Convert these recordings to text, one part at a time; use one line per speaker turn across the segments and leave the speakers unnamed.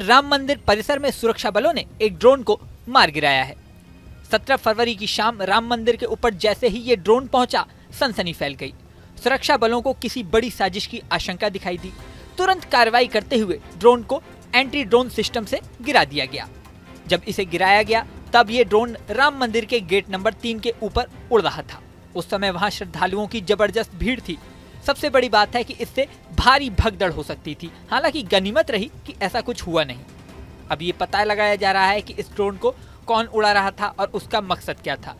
राम मंदिर परिसर में सुरक्षा बलों ने एक ड्रोन को मार गिराया है। 17 फरवरी की शाम राम मंदिर के ऊपर जैसे ही ये ड्रोन पहुंचा, सनसनी फैल गई। सुरक्षा बलों को किसी बड़ी साजिश की आशंका दिखाई दी। तुरंत कार्रवाई करते हुए ड्रोन को एंटी ड्रोन सिस्टम से गिरा दिया गया। जब इसे गिराया गया तब ये ड्रोन राम मंदिर के गेट नंबर 3 के ऊपर उड़ रहा था। उस समय वहां श्रद्धालुओं की जबरदस्त भीड़ थी। सबसे बड़ी बात है कि इससे भारी भगदड़ हो सकती थी। हालांकि गनीमत रही कि ऐसा कुछ हुआ नहीं। अब ये पता लगाया जा रहा है कि इस ड्रोन को कौन उड़ा रहा था और उसका मकसद क्या था।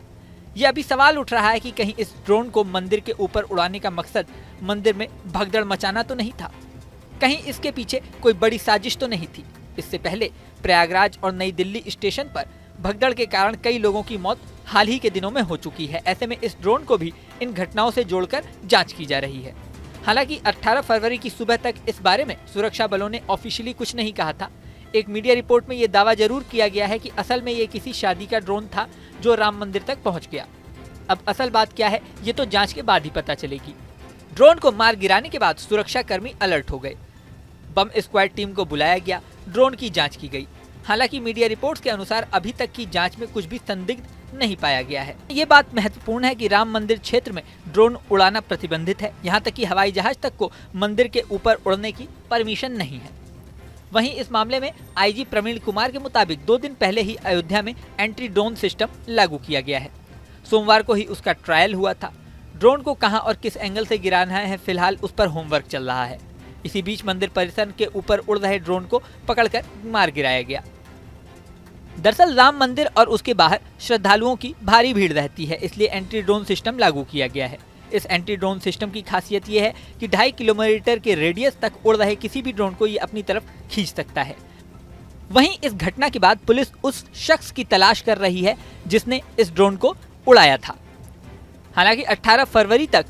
ये अभी सवाल उठ रहा है कि कहीं इस ड्रोन को मंदिर के ऊपर उड़ाने का मकसद मंदिर में भगदड़ मचाना तो नहीं था, कहीं इसके पीछे कोई बड़ी साजिश तो नहीं थी। इससे पहले प्रयागराज और नई दिल्ली स्टेशन पर भगदड़ के कारण कई लोगों की मौत हाल ही के दिनों में हो चुकी है। ऐसे में इस ड्रोन को भी इन घटनाओं से जोड़कर जांच की जा रही है। हालांकि 18 फरवरी की सुबह तक इस बारे में सुरक्षा बलों ने ऑफिशियली कुछ नहीं कहा था। एक मीडिया रिपोर्ट में ये दावा जरूर किया गया है कि असल में ये किसी शादी का ड्रोन था जो राम मंदिर तक पहुंच गया। अब असल बात क्या है ये तो जांच के बाद ही पता चलेगी। ड्रोन को मार गिराने के बाद सुरक्षा कर्मी अलर्ट हो गए। बम स्क्वाड टीम को बुलाया गया, ड्रोन की जांच की गई। हालांकि मीडिया रिपोर्ट्स के अनुसार अभी तक की जांच में कुछ भी संदिग्ध नहीं पाया गया है। ये बात महत्वपूर्ण है कि राम मंदिर क्षेत्र में ड्रोन उड़ाना प्रतिबंधित है। यहाँ तक कि हवाई जहाज तक को मंदिर के ऊपर उड़ने की परमिशन नहीं है। वहीं इस मामले में आईजी प्रवीण कुमार के मुताबिक 2 दिन पहले ही अयोध्या में एंटी ड्रोन सिस्टम लागू किया गया है। सोमवार को ही उसका ट्रायल हुआ था। ड्रोन को कहां और किस एंगल से गिराना है फिलहाल उस पर होमवर्क चल रहा है। इसी बीच मंदिर परिसर के ऊपर उड़ रहे ड्रोन को पकड़कर मार गिराया गया। दरअसल राम मंदिर और उसके बाहर श्रद्धालुओं की भारी भीड़ रहती है, इसलिए एंटी ड्रोन सिस्टम लागू किया गया है। इस एंटी ड्रोन सिस्टम की खासियत यह है कि 2.5 किलोमीटर के रेडियस तक उड़ रहे किसी भी ड्रोन को ये अपनी तरफ खींच सकता है। वहीं इस घटना के बाद पुलिस उस शख्स की तलाश कर रही है जिसने इस ड्रोन को उड़ाया था। हालांकि 18 फरवरी तक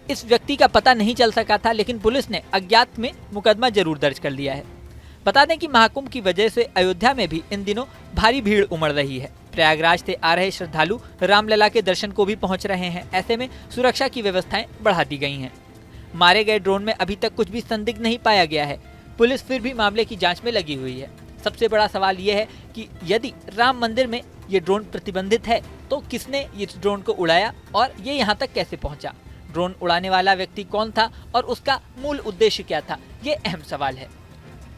इस व्यक्ति का पता नहीं चल सका था, लेकिन पुलिस ने अज्ञात में मुकदमा जरूर दर्ज कर लिया है। बता दें कि महाकुंभ की वजह से अयोध्या में भी इन दिनों भारी भीड़ उमड़ रही है। प्रयागराज से आ रहे श्रद्धालु रामलला के दर्शन को भी पहुंच रहे हैं। ऐसे में सुरक्षा की व्यवस्थाएं बढ़ा दी गई हैं। मारे गए ड्रोन में अभी तक कुछ भी संदिग्ध नहीं पाया गया है। पुलिस फिर भी मामले की जांच में लगी हुई है। सबसे बड़ा सवाल यह है कि यदि राम मंदिर में ये ड्रोन प्रतिबंधित है तो किसने इस ड्रोन को उड़ाया और ये यहाँ तक कैसे पहुंचा? ड्रोन उड़ाने वाला व्यक्ति कौन था और उसका मूल उद्देश्य क्या था? ये अहम सवाल है।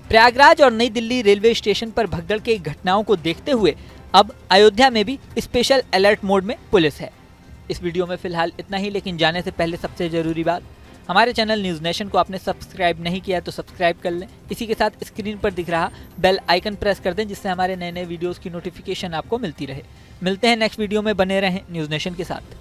प्रयागराज और नई दिल्ली रेलवे स्टेशन पर भगदड़ की घटनाओं को देखते हुए अब अयोध्या में भी स्पेशल अलर्ट मोड में पुलिस है। इस वीडियो में फिलहाल इतना ही, लेकिन जाने से पहले सबसे जरूरी बात, हमारे चैनल न्यूज़ नेशन को आपने सब्सक्राइब नहीं किया तो सब्सक्राइब कर लें। इसी के साथ स्क्रीन पर दिख रहा बेल आइकन प्रेस कर दें, जिससे हमारे नए नए वीडियोस की नोटिफिकेशन आपको मिलती रहे। मिलते हैं नेक्स्ट वीडियो में, बने रहें न्यूज़ नेशन के साथ।